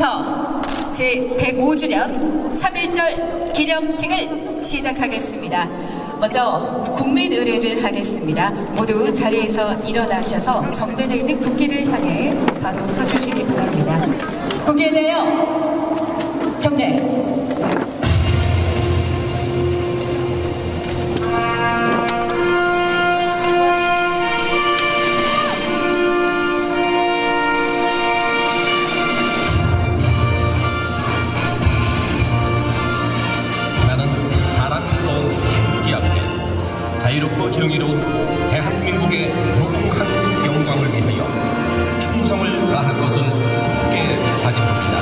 지금부터 제105주년 3.1절 기념식을 시작하겠습니다. 먼저 국민 의례를 하겠습니다. 모두 자리에서 일어나셔서 정면에 있는 국기를 향해 바로 서주시기 바랍니다. 국기에 대하여 경례. 자유롭고 정의로운 대한민국의 무궁한 영광을 위하여 충성을 다할 것을 굳게 다짐합니다.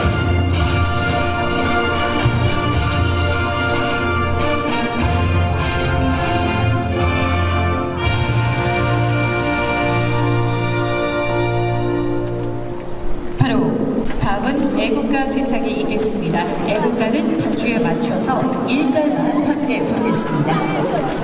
바로 다음은 애국가 제창이 있겠습니다. 애국가는 반주에 맞춰서 1절만 함께 부르겠습니다.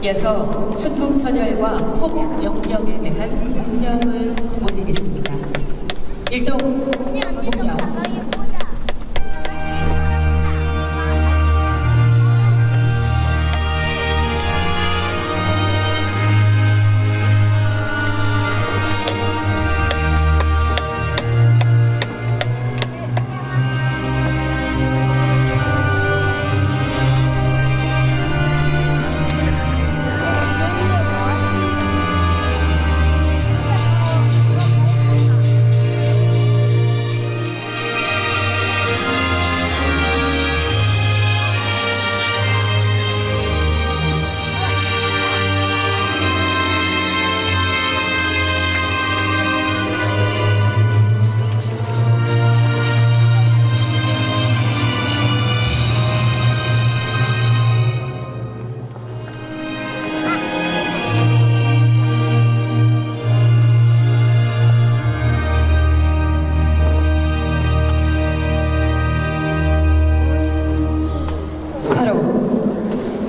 이어서 순국선열과 호국영령에 대한 묵념을 올리겠습니다. 일동 묵념.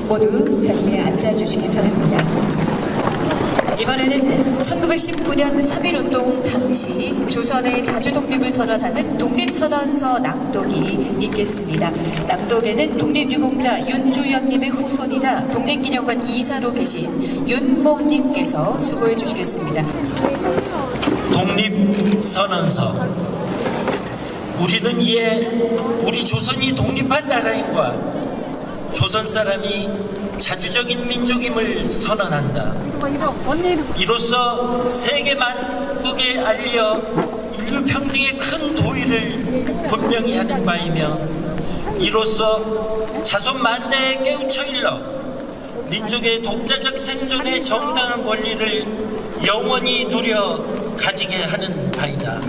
모두 자리에 앉아주시기 바랍니다. 이번에는 1919년 3.1운동 당시 조선의 자주독립을 선언하는 독립선언서 낭독이 있겠습니다. 낭독에는 독립유공자 윤주연님의 후손이자 독립기념관 이사로 계신 윤목님께서 수고해 주시겠습니다. 독립선언서. 우리는 이에 우리 조선이 독립한 나라인과 조선 사람이 자주적인 민족임을 선언한다. 이로써 세계 만국에 알려 인류 평등의 큰 도의를 분명히 하는 바이며 이로써 자손 만대에 깨우쳐 일러 민족의 독자적 생존의 정당한 권리를 영원히 누려 가지게 하는 바이다.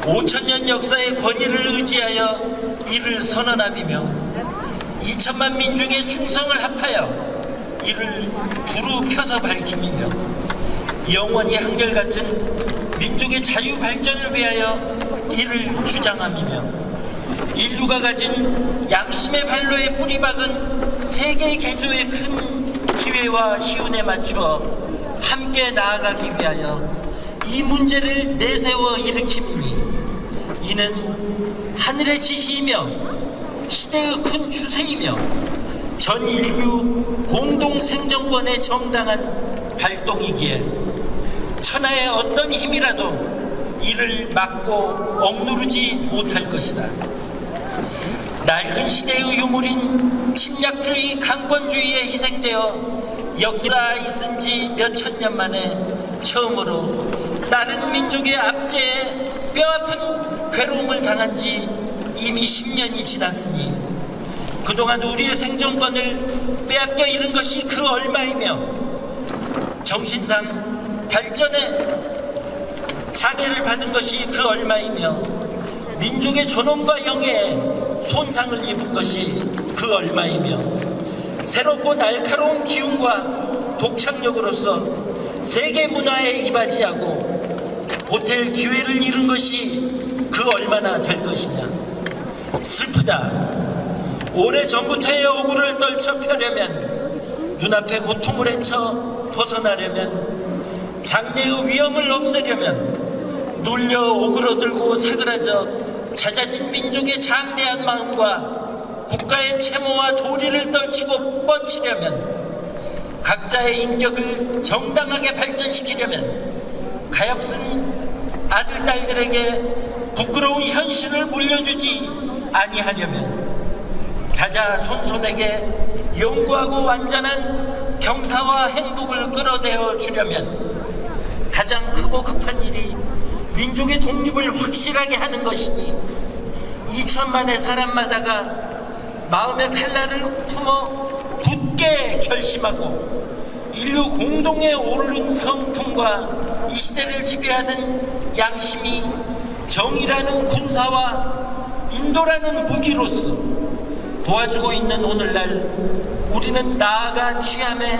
5천년 역사의 권위를 의지하여 이를 선언함이며 2천만 민중의 충성을 합하여 이를 두루 펴서 밝힘이며 영원히 한결같은 민족의 자유 발전을 위하여 이를 주장함이며 인류가 가진 양심의 발로에 뿌리박은 세계 개조의 큰 기회와 시운에 맞추어 함께 나아가기 위하여 이 문제를 내세워 일으킴이니 이는 하늘의 지시이며 시대의 큰 추세이며 전 인류 공동 생존권의 정당한 발동이기에 천하의 어떤 힘이라도 이를 막고 억누르지 못할 것이다. 낡은 시대의 유물인 침략주의, 강권주의에 희생되어 역사가 있은 지 몇천 년 만에 처음으로 다른 민족의 압제에 뼈아픈 괴로움을 당한 지 이미 10년이 지났으니 그동안 우리의 생존권을 빼앗겨 잃은 것이 그 얼마이며 정신상 발전에 장애를 받은 것이 그 얼마이며 민족의 존엄과 영예에 손상을 입은 것이 그 얼마이며 새롭고 날카로운 기운과 독창력으로서 세계 문화에 이바지하고 보탤 기회를 잃은 것이 그 얼마나 될 것이냐. 슬프다. 오래전부터의 억울을 떨쳐 펴려면, 눈앞의 고통을 헤쳐 벗어나려면, 장래의 위험을 없애려면 눌려 오그러들고 사그라져 잦아진 민족의 장대한 마음과 국가의 채무와 도리를 떨치고 뻗치려면, 각자의 인격을 정당하게 발전시키려면, 가엾은 아들, 딸들에게 부끄러운 현실을 물려주지 아니하려면, 자자손손에게 영구하고 완전한 경사와 행복을 끌어내어 주려면 가장 크고 급한 일이 민족의 독립을 확실하게 하는 것이니 2천만의 사람마다가 마음의 칼날을 품어 굳게 결심하고 인류 공동에 오른 성품과 이 시대를 지배하는 양심이 정의라는 군사와 인도라는 무기로서 도와주고 있는 오늘날 우리는 나아가 취함에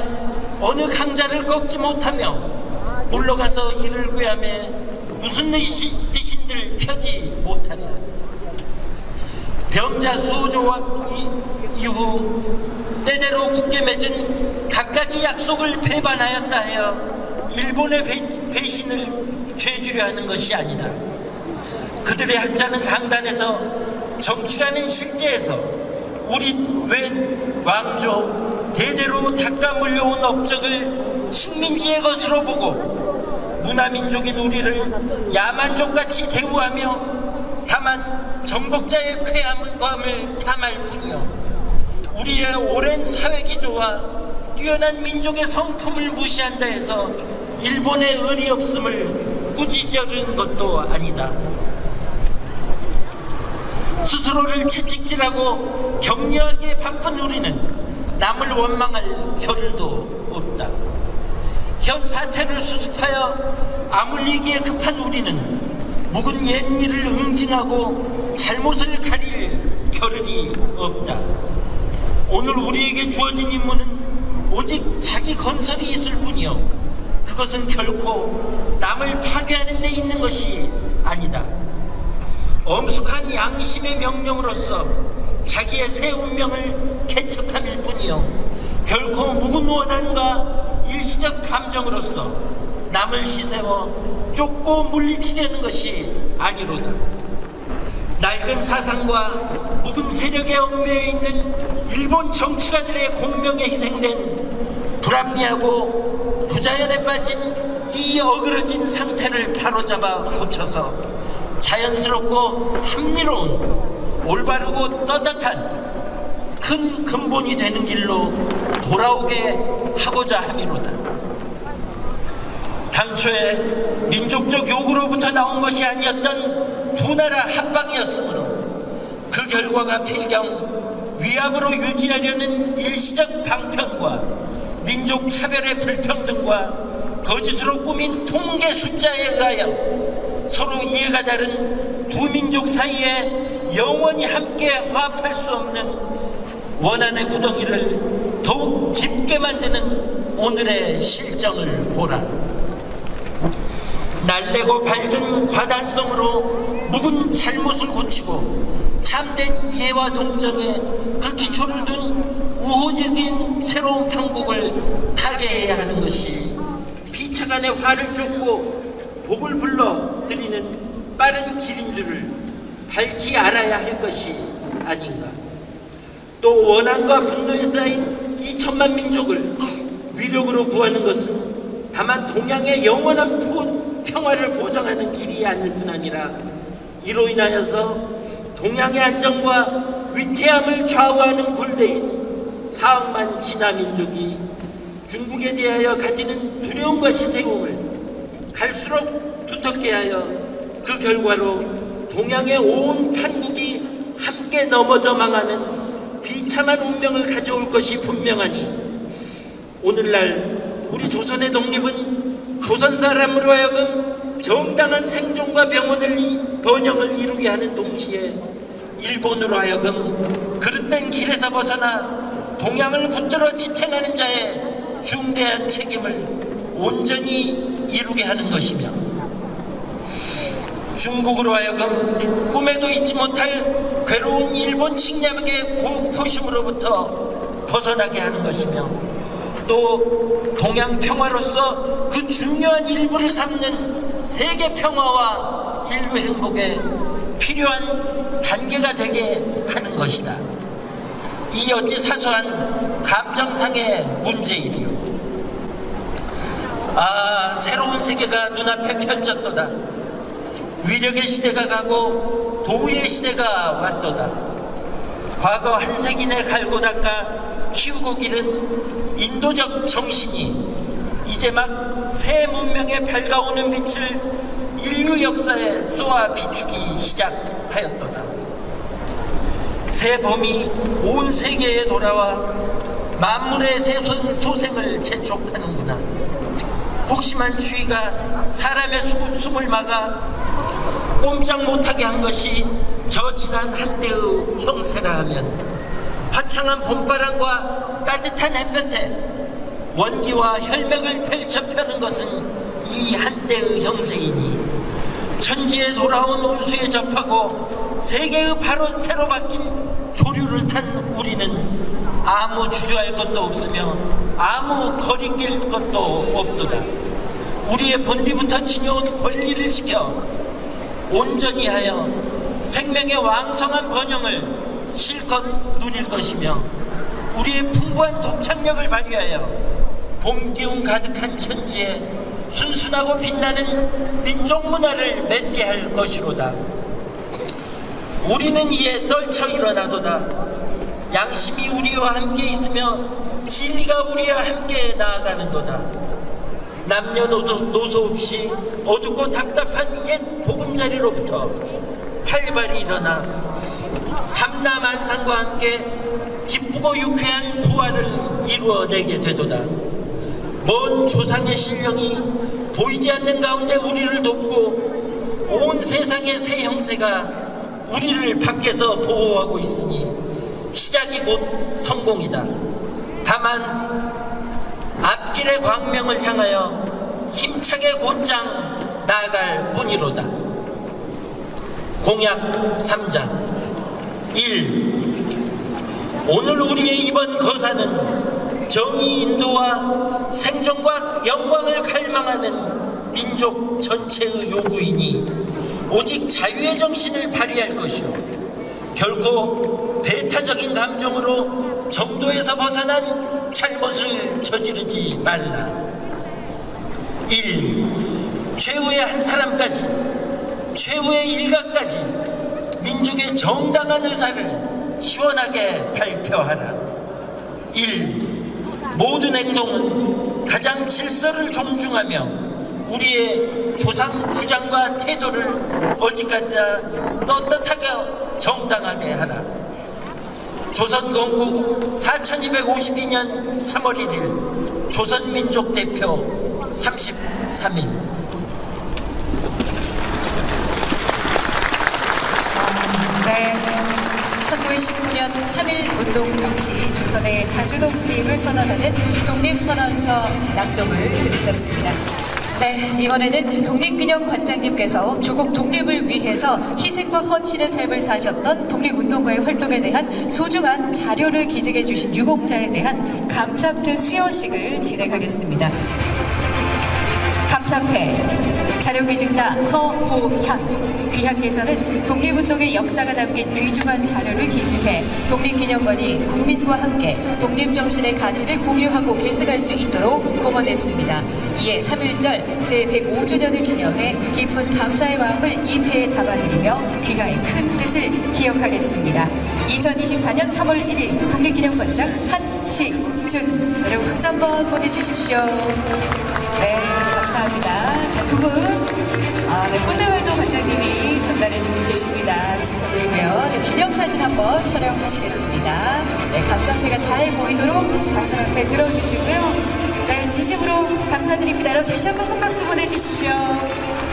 어느 강자를 꺾지 못하며 물러가서 이를 꾀함에 무슨 뜻인들 펴지 못하랴. 병자 수호조약 이후 때대로 굳게 맺은 갖가지 약속을 배반하였다 하여 일본의 배신을 죄주려 하는 것이 아니다. 그들의 학자는 강단에서, 정치가는 실제에서 우리 외 왕조 대대로 닦아 물려온 업적을 식민지의 것으로 보고 문화민족인 우리를 야만족같이 대우하며 다만 정복자의 쾌함을 탐할 뿐이요, 우리의 오랜 사회기조와 뛰어난 민족의 성품을 무시한다 해서 일본의 의리 없음을 꾸짖으려는 것도 아니다. 스스로를 채찍질하고 격려하기에 바쁜 우리는 남을 원망할 겨를도 없다. 현 사태를 수습하여 아물리기에 급한 우리는 묵은 옛일을 응징하고 잘못을 가릴 겨를이 없다. 오늘 우리에게 주어진 임무는 오직 자기 건설이 있을 뿐이요, 그것은 결코 남을 파괴하는 데 있는 것이 아니다. 엄숙한 양심의 명령으로서 자기의 새 운명을 개척함일 뿐이요, 결코 묵은 원한과 일시적 감정으로서 남을 시세워 쫓고 물리치려는 것이 아니로다. 낡은 사상과 묵은 세력에 얽매여 있는 일본 정치가들의 공명에 희생된 불합리하고 부자연에 빠진 이 어그러진 상태를 바로잡아 고쳐서 자연스럽고 합리로운, 올바르고 떳떳한 큰 근본이 되는 길로 돌아오게 하고자 함이로다. 당초에 민족적 요구로부터 나온 것이 아니었던 두 나라 합방이었으므로 그 결과가 필경 위압으로 유지하려는 일시적 방편과 민족 차별의 불평등과 거짓으로 꾸민 통계 숫자에 의하여 서로 이해가 다른 두 민족 사이에 영원히 함께 화합할 수 없는 원한의 구덩이를 더욱 깊게 만드는 오늘의 실정을 보라. 날래고 밝은 과단성으로 묵은 잘못을 고치고 참된 이해와 동정에 그 기초를 둔 우호적인 새로운 평복을 타개해야 하는 것이 피차간의 화를 쫓고 복을 불러 드리는 빠른 길인 줄을 밝히 알아야 할 것이 아닌가. 또 원한과 분노에 쌓인 2천만 민족을 위력으로 구하는 것은 다만 동양의 영원한 평화를 보장하는 길이 아닐 뿐 아니라 이로 인하여서 동양의 안정과 위태함을 좌우하는 굴대인 4억만 진화 민족이 중국에 대하여 가지는 두려움과 시세움을 갈수록 두텁게 하여 그 결과로 동양의 온 판국이 함께 넘어져 망하는 비참한 운명을 가져올 것이 분명하니 오늘날 우리 조선의 독립은 조선 사람으로 하여금 정당한 생존과 번영을 이루게 하는 동시에 일본으로 하여금 그릇된 길에서 벗어나 동양을 붙들어 지탱하는 자의 중대한 책임을 온전히 이루게 하는 것이며 중국으로 하여금 꿈에도 잊지 못할 괴로운 일본 침략의 공포심으로부터 벗어나게 하는 것이며 또 동양 평화로서 그 중요한 일부를 삼는 세계 평화와 인류 행복에 필요한 단계가 되게 하는 것이다. 이 어찌 사소한 감정상의 문제이리요. 새로운 세계가 눈앞에 펼쳤도다. 위력의 시대가 가고 도의의 시대가 왔도다. 과거 한 세기 내 갈고 닦아 키우고 기른 인도적 정신이 이제 막 새 문명의 밝아오는 빛을 인류 역사에 쏘아 비추기 시작하였도다. 새 봄이 온 세계에 돌아와 만물의 새 소생을 재촉하는구나. 혹심한 추위가 사람의 숨을 막아 꼼짝 못하게 한 것이 저 지난 한때의 형세라 하면 화창한 봄바람과 따뜻한 햇볕에 원기와 혈맥을 펼쳐 펴는 것은 이 한때의 형세이니 천지에 돌아온 온수에 접하고 세계의 바로 새로 바뀐 조류를 탄 우리는 아무 주저할 것도 없으며 아무 거리낄 것도 없도다. 우리의 본디부터 지녀온 권리를 지켜 온전히 하여 생명의 왕성한 번영을 실컷 누릴 것이며 우리의 풍부한 독창력을 발휘하여 봄 기운 가득한 천지에 순순하고 빛나는 민족 문화를 맺게 할 것이로다. 우리는 이에 떨쳐 일어나도다. 양심이 우리와 함께 있으며 진리가 우리와 함께 나아가는도다. 남녀노소 없이 어둡고 답답한 옛 보금자리로부터 활발히 일어나 삼라만상과 함께 기쁘고 유쾌한 부활을 이루어내게 되도다. 먼 조상의 신령이 보이지 않는 가운데 우리를 돕고 온 세상의 새 형세가 우리를 밖에서 보호하고 있으니 시작이 곧 성공이다. 다만 앞길의 광명을 향하여 힘차게 곧장 나아갈 뿐이로다. 공약 3장 1. 오늘 우리의 이번 거사는 정의 인도와 생존과 영광을 갈망하는 민족 전체의 요구이니 오직 자유의 정신을 발휘할 것이요 결코 배타적인 감정으로 정도에서 벗어난 잘못을 저지르지 말라. 1. 최후의 한 사람까지 최후의 일각까지 민족의 정당한 의사를 시원하게 발표하라. 1. 모든 행동은 가장 질서를 존중하며 우리의 조상 주장과 태도를 어디까지나 떳떳하게 정당하게 하라. 조선 건국 4252년 3월 1일 조선민족 대표 33인. 네. 1919년 3.1 운동 당시 조선의 자주독립을 선언하는 독립선언서 낭독을 들으셨습니다. 네, 이번에는 독립기념관장님께서 조국 독립을 위해서 희생과 헌신의 삶을 사셨던 독립운동가의 활동에 대한 소중한 자료를 기증해 주신 유공자에 대한 감사패 수여식을 진행하겠습니다. 감사패 자료기증자 서보향. 귀하께서는 독립운동의 역사가 담긴 귀중한 자료를 기증해 독립기념관이 국민과 함께 독립정신의 가치를 공유하고 계승할 수 있도록 공헌했습니다. 이에 3.1절 제105주년을 기념해 깊은 감사의 마음을 잎에 담아드리며 귀하의 큰 뜻을 기억하겠습니다. 2024년 3월 1일 독립기념관장 한식준. 여러분 박수 한번 보내주십시오. 네, 감사합니다. 자, 두 분, 네, 꽃대활동 관장님이 전달해주고 계십니다. 축하드리고요. 자, 기념사진 한번 촬영하시겠습니다. 네, 감사패가 잘 보이도록 가슴 앞에 들어주시고요. 네, 진심으로 감사드립니다. 여러분 다시 한번 큰 박수 보내주십시오.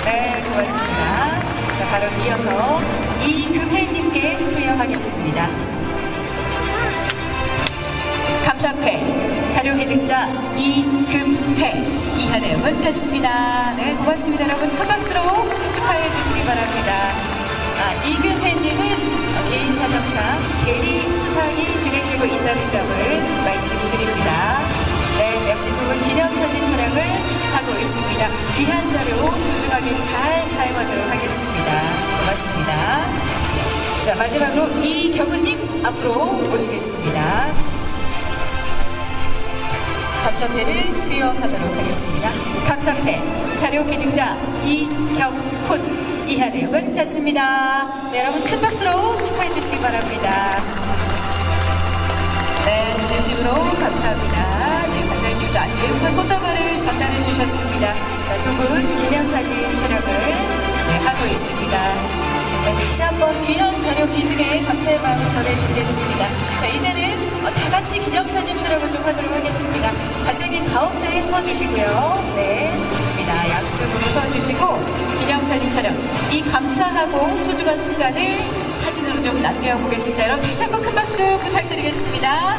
네, 고맙습니다. 자, 바로 이어서 이금혜님께 수여하겠습니다. 감사패 자료기증자 이금혜. 이하 내용은 같습니다. 네, 고맙습니다. 여러분 큰 박수로 축하해 주시기 바랍니다. 이금혜님은 개인 사정상 대리 수상이 진행되고 있다는 점을 말씀드립니다. 네, 역시 두 분 기념사진 촬영을 하고 있습니다. 귀한 자료 소중하게 잘 사용하도록 하겠습니다. 고맙습니다. 자, 마지막으로 이경은님 앞으로 모시겠습니다. 감사패를 수여하도록 하겠습니다. 감사패 자료기증자 이경훈. 이하 내용은 같습니다. 네, 여러분 큰 박수로 축하해 주시기 바랍니다. 네, 진심으로 감사합니다. 네, 관장님도 아주 예쁜 꽃다발을 전달해 주셨습니다. 두 분 기념사진 촬영을 하고 있습니다. 네, 다시 한번 귀한 자료 기증에 감사의 마음을 전해드리겠습니다. 자, 이제는 다 같이 기념사진 촬영을 좀 하도록 하겠습니다. 관장님 가운데에 서주시고요. 네, 좋습니다. 양쪽으로 서주시고 기념사진 촬영. 이 감사하고 소중한 순간을 사진으로 좀 남겨보겠습니다. 여러분 다시 한번 큰 박수 부탁드리겠습니다.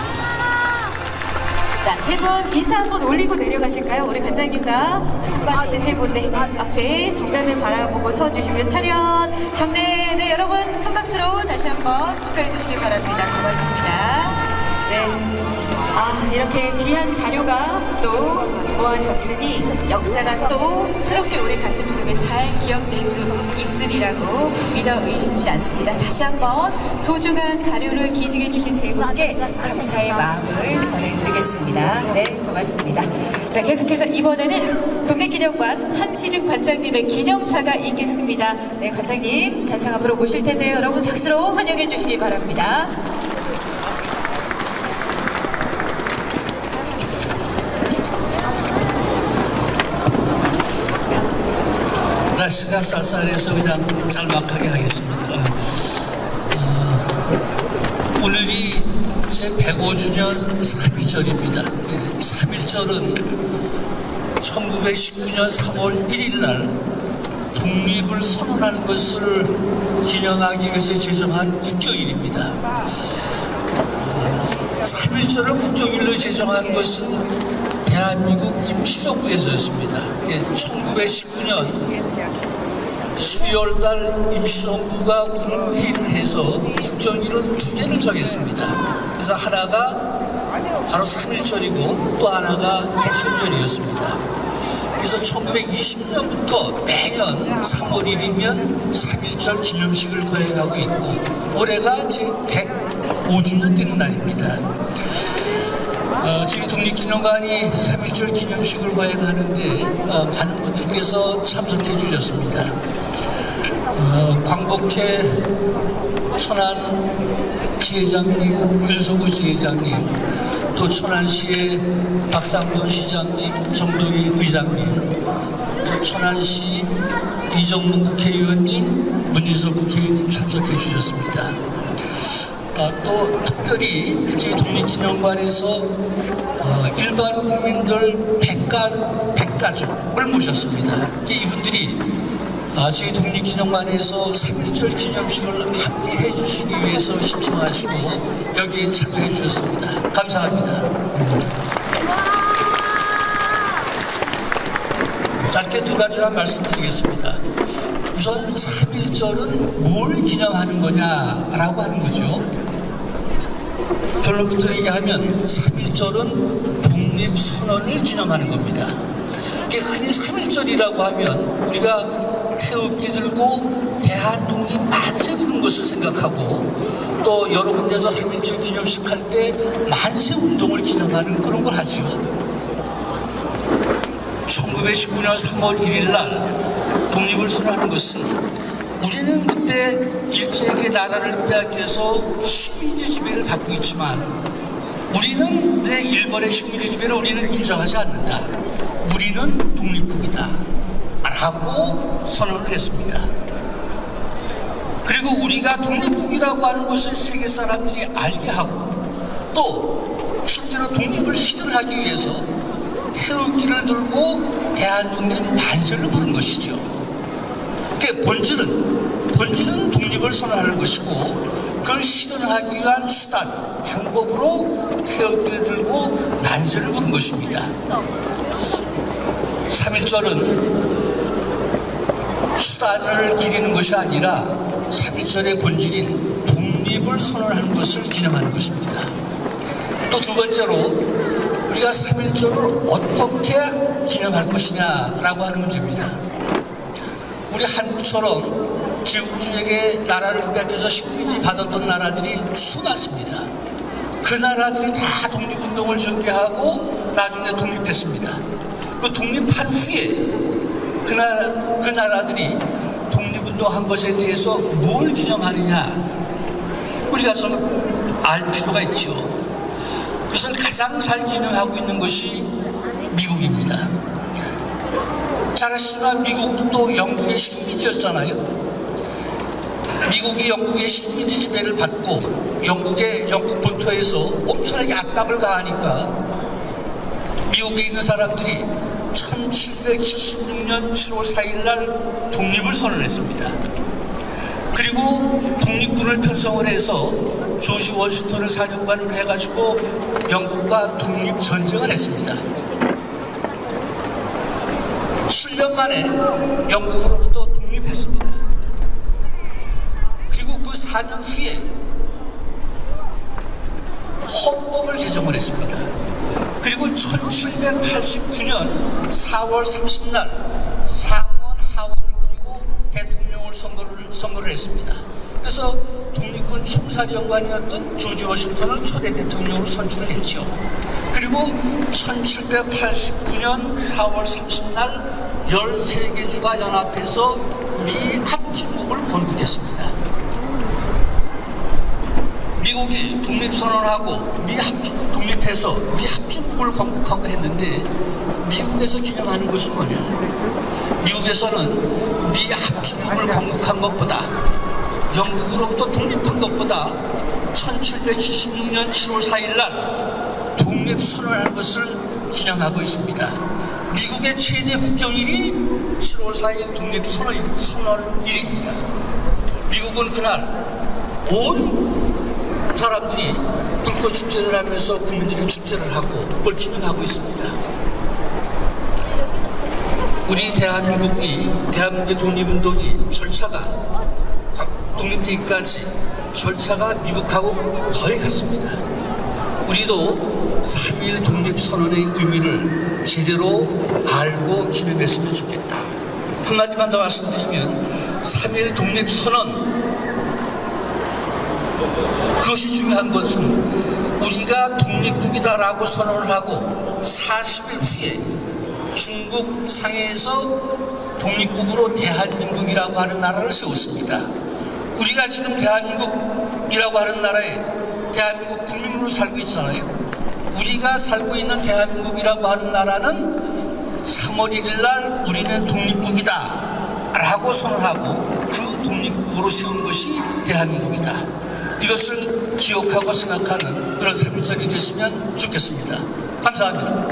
자, 세 분 인사 한번 올리고 내려가실까요? 우리 관장님과 상 받으신 세 분, 네, 앞에 정면을 바라보고 서주시고요. 차렷, 경례. 네, 여러분 큰 박수로 다시 한번 축하해 주시기 바랍니다. 고맙습니다. 네, 이렇게 귀한 자료가 또 모아졌으니 역사가 또 새롭게 우리 가슴 속에 잘 기억될 수 있으리라고 믿어 의심치 않습니다. 다시 한번 소중한 자료를 기증해 주신 세 분께 감사의 마음을 전해드리겠습니다. 네, 고맙습니다. 자, 계속해서 이번에는 독립기념관 한시중 관장님의 기념사가 있겠습니다. 네, 관장님 단상 앞으로 모실 텐데요. 여러분 박수로 환영해 주시기 바랍니다. 날씨가 쌀쌀해서 그냥 짤막하게 하겠습니다. 오늘이 제 105주년 3.1절입니다. 3.1절은 1919년 3월 1일 날 독립을 선언한 것을 기념하기 위해서 제정한 국교일입니다. 3.1절을 국교일로 제정한 것은 대한민국 임시정부에서였습니다. 1919년 12월달 임시정부가 국무회의를 해서 국정일을 두 개를 정했습니다. 그래서 하나가 바로 3.1절이고 또 하나가 개천절이었습니다. 그래서 1920년부터 매년 3월 1일이면 3.1절 기념식을 거행하고 있고 올해가 지금 105주년 되는 날입니다. 저희 독립기념관이 3.1절 기념식을 거행하는데 많은 분들께서 참석해 주셨습니다. 광복회 천안 지회장님, 윤석우 지회장님, 또 천안시의 박상돈 시장님, 정동희 의장님, 또 천안시 이정문 국회의원님, 문희석 국회의원님 참석해 주셨습니다. 또 특별히 저희 독립기념관에서 일반 국민들 100가족을 모셨습니다. 이분들이 저희 독립기념관에서 3.1절 기념식을 함께 해주시기 위해서 신청하시고 여기에 참여해 주셨습니다. 감사합니다. 짧게 두 가지만 말씀드리겠습니다. 우선 3.1절은 뭘 기념하는 거냐라고 하는 거죠. 결론부터 얘기하면 3.1절은 독립선언을 기념하는 겁니다. 이게 흔히 3.1절이라고 하면 우리가 태극기 들고 대한독립 만세 부른 것을 생각하고 또 여러 군데서 3.1절 기념식 할 때 만세 운동을 기념하는 그런 걸 하죠. 1919년 3월 1일 날 독립을 선언하는 것은 우리는 그때 일제에게 나라를 빼앗겨서 식민지 지배를 받고 있지만 우리는 내 일본의 식민지 지배를 우리는 인정하지 않는다. 우리는 독립국이다. 라고 선언을 했습니다. 그리고 우리가 독립국이라고 하는 것을 세계 사람들이 알게 하고 또 실제로 독립을 실현하기 위해서 태극기를 들고 대한독립 만세를 부른 것이죠. 그러니까 본질은 독립을 선언하는 것이고 그걸 실현하기 위한 수단, 방법으로 태극기를 들고 만세를 부른 것입니다. 3.1절은 수단을 기리는 것이 아니라 3.1절의 본질인 독립을 선언하는 것을 기념하는 것입니다. 또 두 번째로 우리가 3.1절을 어떻게 기념할 것이냐라고 하는 문제입니다. 우리 한국처럼 제국주에게 나라를 뺏겨서 식민지 받았던 나라들이 수많습니다. 그 나라들이 다 독립운동을 전개하고 나중에 독립했습니다. 그 독립한 후에 그 나라들이 독립운동한 것에 대해서 뭘 기념하느냐 우리가 좀 알 필요가 있죠. 그것을 가장 잘 기념하고 있는 것이 미국입니다. 잘 아시지만 미국도 영국의 식민지였잖아요. 미국이 영국의 식민지 지배를 받고 영국 본토에서 엄청나게 압박을 가하니까 미국에 있는 사람들이 1776년 7월 4일 날 독립을 선언했습니다. 그리고 독립군을 편성을 해서 조지 워싱턴을 사령관으로 해가지고 영국과 독립전쟁을 했습니다. 7년 만에 영국으로부터 독립했습니다. 그리고 그 4년 후에 헌법을 제정을 했습니다. 그리고 1789년 4월 30날 상원 하원을 꾸리고 대통령을 선거를 했습니다. 그래서 독립군 총사령관이었던 조지 워싱턴을 초대 대통령으로 선출했죠. 그리고 1789년 4월 30날 13개 주가 연합해서 미합중국을 건국했습니다. 미국이 독립선언하고 독립해서 미합중국을 건국하고 했는데 미국에서 기념하는 것은 뭐냐? 미국에서는 미합중국을 건국한 것보다 영국으로부터 독립한 것보다 1776년 7월 4일 날 독립선언한 것을 기념하고 있습니다. 미국의 최대 국경일이 7월 4일 독립선언일입니다. 미국은 그날 온 사람들이 불꽃 축제를 하면서 국민들이 축제를 하고 그걸 기념하고 있습니다. 우리 대한민국의 독립운동이 절차가 독립되기까지 절차가 미국하고 거의 같습니다. 우리도 3.1 독립선언의 의미를 제대로 알고 기념했으면 좋겠다. 한마디만 더 말씀드리면 3.1 독립선언 그것이 중요한 것은 우리가 독립국이다라고 선언을 하고 40일 후에 중국 상해에서 독립국으로 대한민국이라고 하는 나라를 세웠습니다. 우리가 지금 대한민국이라고 하는 나라에 대한민국 국민으로 살고 있잖아요. 우리가 살고 있는 대한민국이라고 하는 나라는 3월 1일 날 우리는 독립국이다 라고 선언하고 그 독립국으로 세운 것이 대한민국이다. 이것을 기억하고 생각하는 그런 3.1절이 됐으면 좋겠습니다. 감사합니다.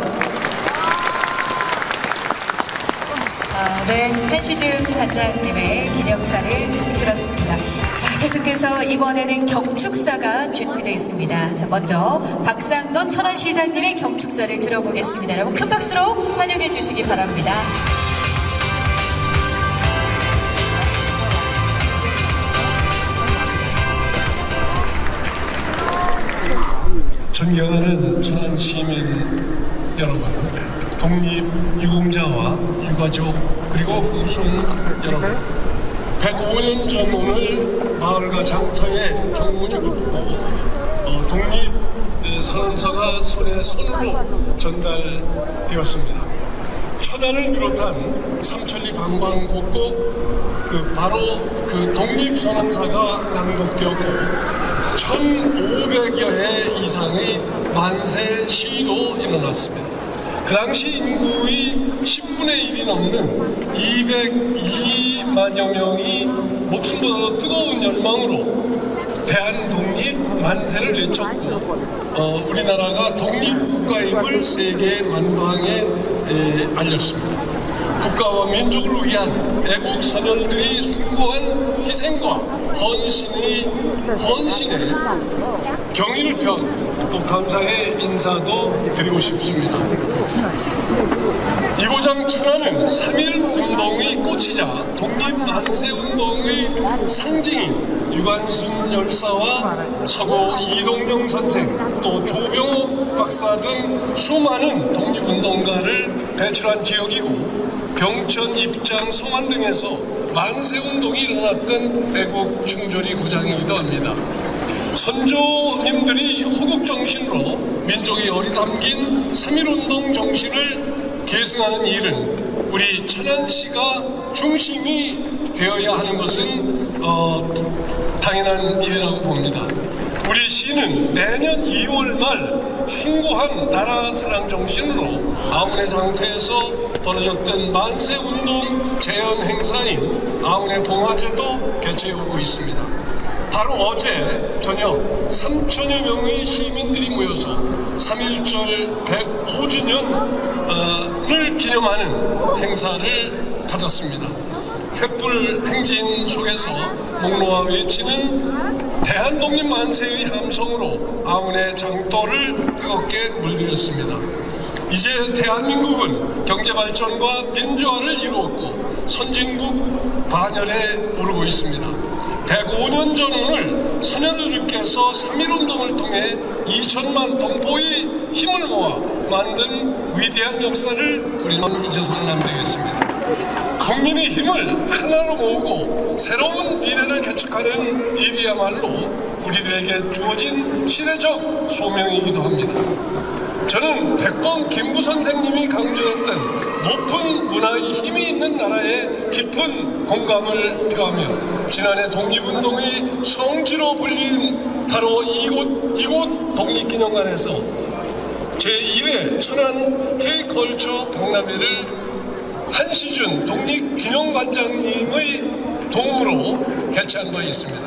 네, 한시준 단장님의 기념사를 들었습니다. 자, 계속해서 이번에는 경축사가 준비되어 있습니다. 자, 먼저 박상돈 천안시장님의 경축사를 들어보겠습니다. 여러분 큰 박수로 환영해 주시기 바랍니다. 존경하는 천안 시민 여러분, 독립 유공자와 유가족 그리고 후손 여러분, 105년 전 오늘 마을과 장터에 경문이 붙고 독립 선언서가 손에 손으로 전달되었습니다. 천안을 비롯한 삼천리 방방 곳곳 바로 그 독립선언사가 낭독되었고 1,500여 회 이상의 만세 시위도 일어났습니다. 그 당시 인구의 10분의 1이 넘는 202만여 명이 목숨보다도 뜨거운 열망으로 대한 독립 만세를 외쳤고 우리나라가 독립국가임을 세계 만방에 알렸습니다. 국가와 민족을 위한 애국 선열들이 숭고한 희생과 헌신에 경의를 표하고 또 감사의 인사도 드리고 싶습니다. 이고장 천안은 3.1 운동의 꽃이자 독립만세운동의 상징인 유관순 열사와 서고 이동영 선생, 또 조병옥 박사 등 수많은 독립운동가를 배출한 지역이고 병천, 입장, 성안 등에서 만세운동이 일어났던 애국 충돌이 고장이기도 합니다. 선조님들이 호국정신으로 민족의 어리담긴 3.1운동 정신을 계승하는 일은 우리 천안시가 중심이 되어야 하는 것은 당연한 일이라고 봅니다. 우리 시는 내년 2월 말 숭고한 나라 사랑 정신으로 아운의 장터에서 벌어졌던 만세운동 재현 행사인 아운의 봉화제도 개최하고 있습니다. 바로 어제 저녁 3천여 명의 시민들이 모여서 3.1절 105주년을 기념하는 행사를 가졌습니다. 횃불 행진 속에서 목놓아 외치는 대한독립 만세의 함성으로 아운의 장터를 뜨겁게 물들였습니다. 이제 대한민국은 경제발전과 민주화를 이루었고 선진국 반열에 오르고 있습니다. 105년 전 오늘 선열들께서 3.1운동을 통해 2천만 동포의 힘을 모아 만든 위대한 역사를 우리는 잊어서는 안 되겠습니다. 국민의 힘을 하나로 모으고 새로운 미래를 개척하는 일이야말로 우리들에게 주어진 시대적 소명이기도 합니다. 저는 백범 김구 선생님이 강조했던 높은 문화의 힘이 있는 나라에 깊은 공감을 표하며 지난해 독립운동의 성지로 불린 바로 이곳 독립기념관에서 제1회 천안 K컬처 박람회를 한시준 독립기념관장님의 도움으로 개최한 바 있습니다.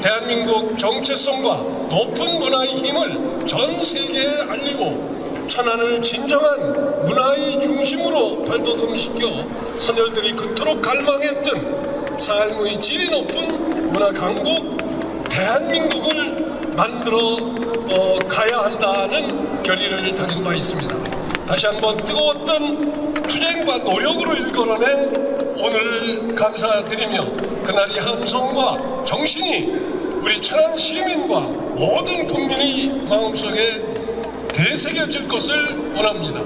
대한민국 정체성과 높은 문화의 힘을 전 세계에 알리고 천안을 진정한 문화의 중심으로 발돋움시켜 선열들이 그토록 갈망했던 삶의 질이 높은 문화 강국 대한민국을 만들어 가야 한다는 결의를 다진 바 있습니다. 다시 한번 뜨거웠던 투쟁과 노력으로 일궈낸 오늘 감사드리며 그날의 함성과 정신이 우리 천안 시민과 모든 국민의 마음속에 되새겨질 것을 원합니다.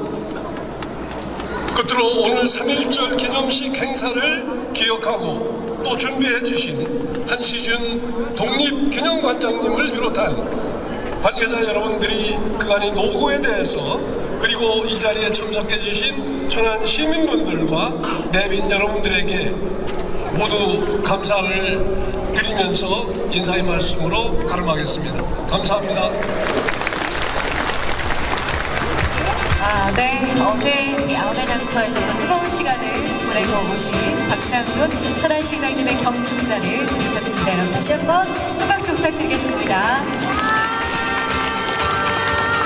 끝으로 오늘 3.1절 기념식 행사를 기억하고 또 준비해 주신 한시준 독립기념관장님을 비롯한 관계자 여러분들이 그간의 노고에 대해서 그리고 이 자리에 참석해 주신 천안 시민분들과 내빈 여러분들에게 모두 감사를 드리면서 인사의 말씀으로 가름하겠습니다. 감사합니다. 네. 어제 아운의 장터에서도 뜨거운 시간을 보내고 오신 박상훈 천안시장님의 경축사를 드리셨습니다. 여러분 다시 한번 큰 박수 부탁드리겠습니다.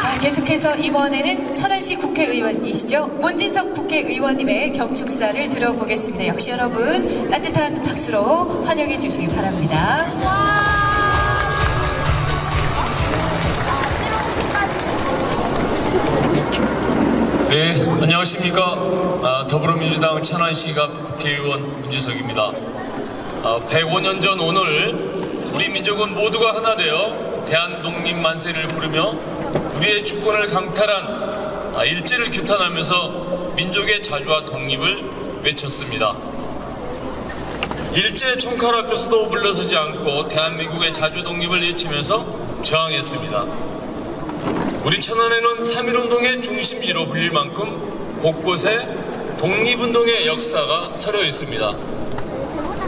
자, 계속해서 이번에는 천안시 국회의원이시죠. 문진석 국회의원님의 경축사를 들어보겠습니다. 역시 여러분 따뜻한 박수로 환영해 주시기 바랍니다. 네, 안녕하십니까. 더불어민주당 천안시갑 국회의원 문진석입니다. 105년 전 오늘 우리 민족은 모두가 하나 되어 대한독립 만세를 부르며 우리의 주권을 강탈한 일제를 규탄하면서 민족의 자주와 독립을 외쳤습니다. 일제 총칼 앞에서도 물러서지 않고 대한민국의 자주 독립을 외치면서 저항했습니다. 우리 천안에는 3.1운동의 중심지로 불릴 만큼 곳곳에 독립운동의 역사가 서려 있습니다.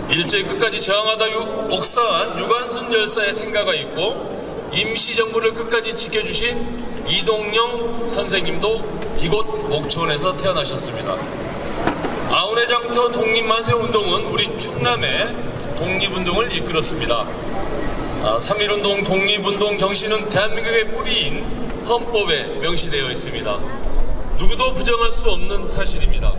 일제 끝까지 저항하다 옥사한 유관순 열사의 생가가 있고 임시정부를 끝까지 지켜주신 이동영 선생님도 이곳 목천에서 태어나셨습니다. 아우네 장터 독립만세 운동은 우리 충남의 독립운동을 이끌었습니다. 3.1운동 독립운동 경신은 대한민국의 뿌리인 헌법에 명시되어 있습니다. 누구도 부정할 수 없는 사실입니다.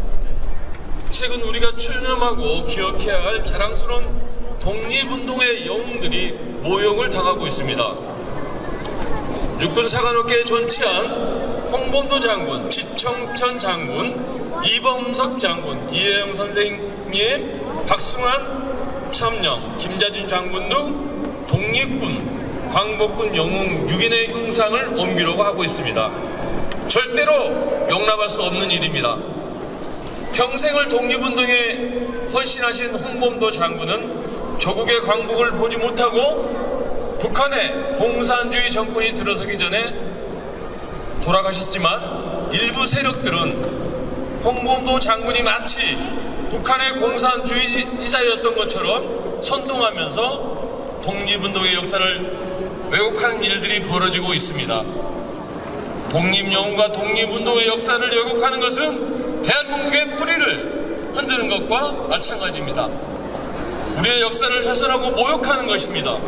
최근 우리가 추념하고 기억해야 할 자랑스러운 독립운동의 영웅들이 모욕을 당하고 있습니다. 육군 사관학교에 존치한 홍범도 장군, 지청천 장군, 이범석 장군, 이혜영 선생님, 박승환 참령, 김자진 장군 등 독립군, 광복군 영웅 6인의 형상을 옮기려고 하고 있습니다. 절대로 용납할 수 없는 일입니다. 평생을 독립운동에 헌신하신 홍범도 장군은 조국의 광복을 보지 못하고 북한의 공산주의 정권이 들어서기 전에 돌아가셨지만 일부 세력들은 홍범도 장군이 마치 북한의 공산주의자였던 것처럼 선동하면서 독립운동의 역사를 왜곡하는 일들이 벌어지고 있습니다. 독립영웅과 독립운동의 역사를 왜곡하는 것은 대한민국의 뿌리를 흔드는 것과 마찬가지입니다. 우리의 역사를 훼손하고 모욕하는 것입니다.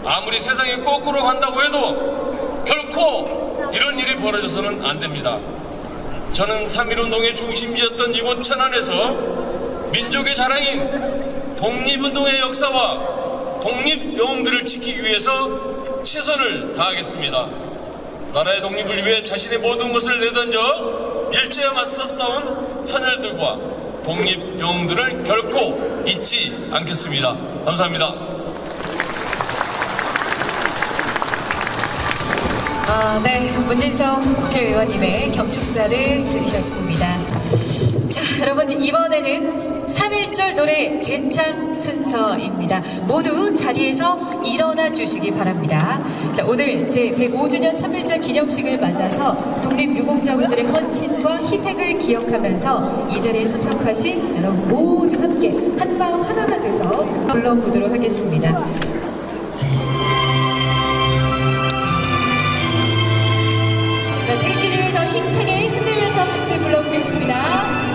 아무리 세상이 거꾸로 간다고 해도 결코 이런 일이 벌어져서는 안 됩니다. 저는 3.1운동의 중심지였던 이곳 천안에서 민족의 자랑인 독립운동의 역사와 독립영웅들을 지키기 위해서 최선을 다하겠습니다. 나라의 독립을 위해 자신의 모든 것을 내던져 일제에 맞서 싸운 선열들과 독립영웅들을 결코 잊지 않겠습니다. 감사합니다. 네, 문진성 국회의원님의 경축사를 들으셨습니다. 자, 여러분 이번에는 3.1절 노래 제창 순서입니다. 모두 자리에서 일어나 주시기 바랍니다. 자, 오늘 제105주년 3.1절 기념식을 맞아서 독립유공자분들의 헌신과 희생을 기억하면서 이 자리에 참석하신 여러분 모두 함께 한마음 하나가 돼서 불러보도록 하겠습니다. 태극기를 더 힘차게 흔들면서 같이 불러보겠습니다.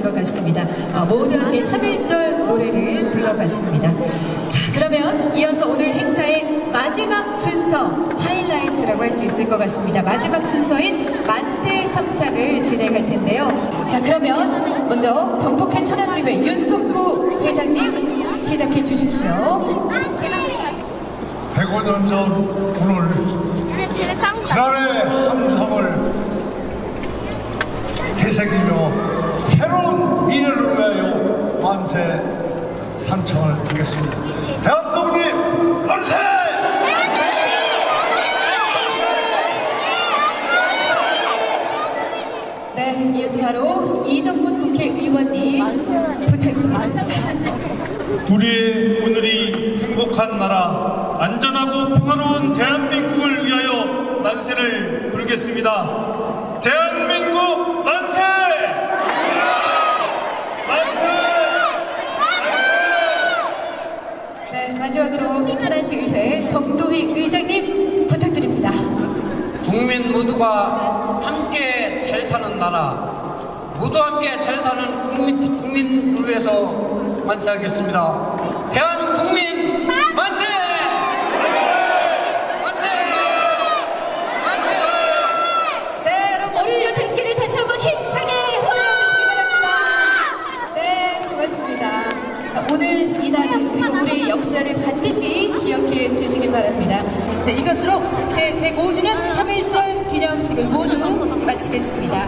것 같습니다. 모두 함께 3.1절 노래를 불러봤습니다. 자, 그러면 이어서 오늘 행사의 마지막 순서 하이라이트라고 할 수 있을 것 같습니다. 마지막 순서인 만세 성창을 진행할 텐데요. 자, 그러면 먼저 광복회 천안지회 윤석구 회장님 시작해 주십시오. 105년 전 오늘 그날의 함성을 되새기며 새로운 미래를 위하여 만세 산청을 드리겠습니다. 대한독립 만세! 네, 이어서 바로 이정문 국회의원님 부탁드리겠습니다. 우리의 오늘이 행복한 나라, 안전하고 평화로운 대한민국을 위하여 만세를 부르겠습니다. 대한민국 만세! 만세! 네, 마지막으로 천안시의회 정도희 의장님 부탁드립니다. 국민 모두가 함께 잘 사는 나라, 모두 함께 잘 사는 국민을 위해서 만세하겠습니다. 대한국민 만세! 만세! 만세! 네, 여러분 머리위로 등기를 다시 한번 힘차게 흔들어 주시기 바랍니다. 네, 고맙습니다. 자, 오늘 이 날 그리고 우리의 역사를 반드시 기억해 주시기 바랍니다. 자, 이것으로 제105주년 3.1절 기념식을 모두 마치겠습니다.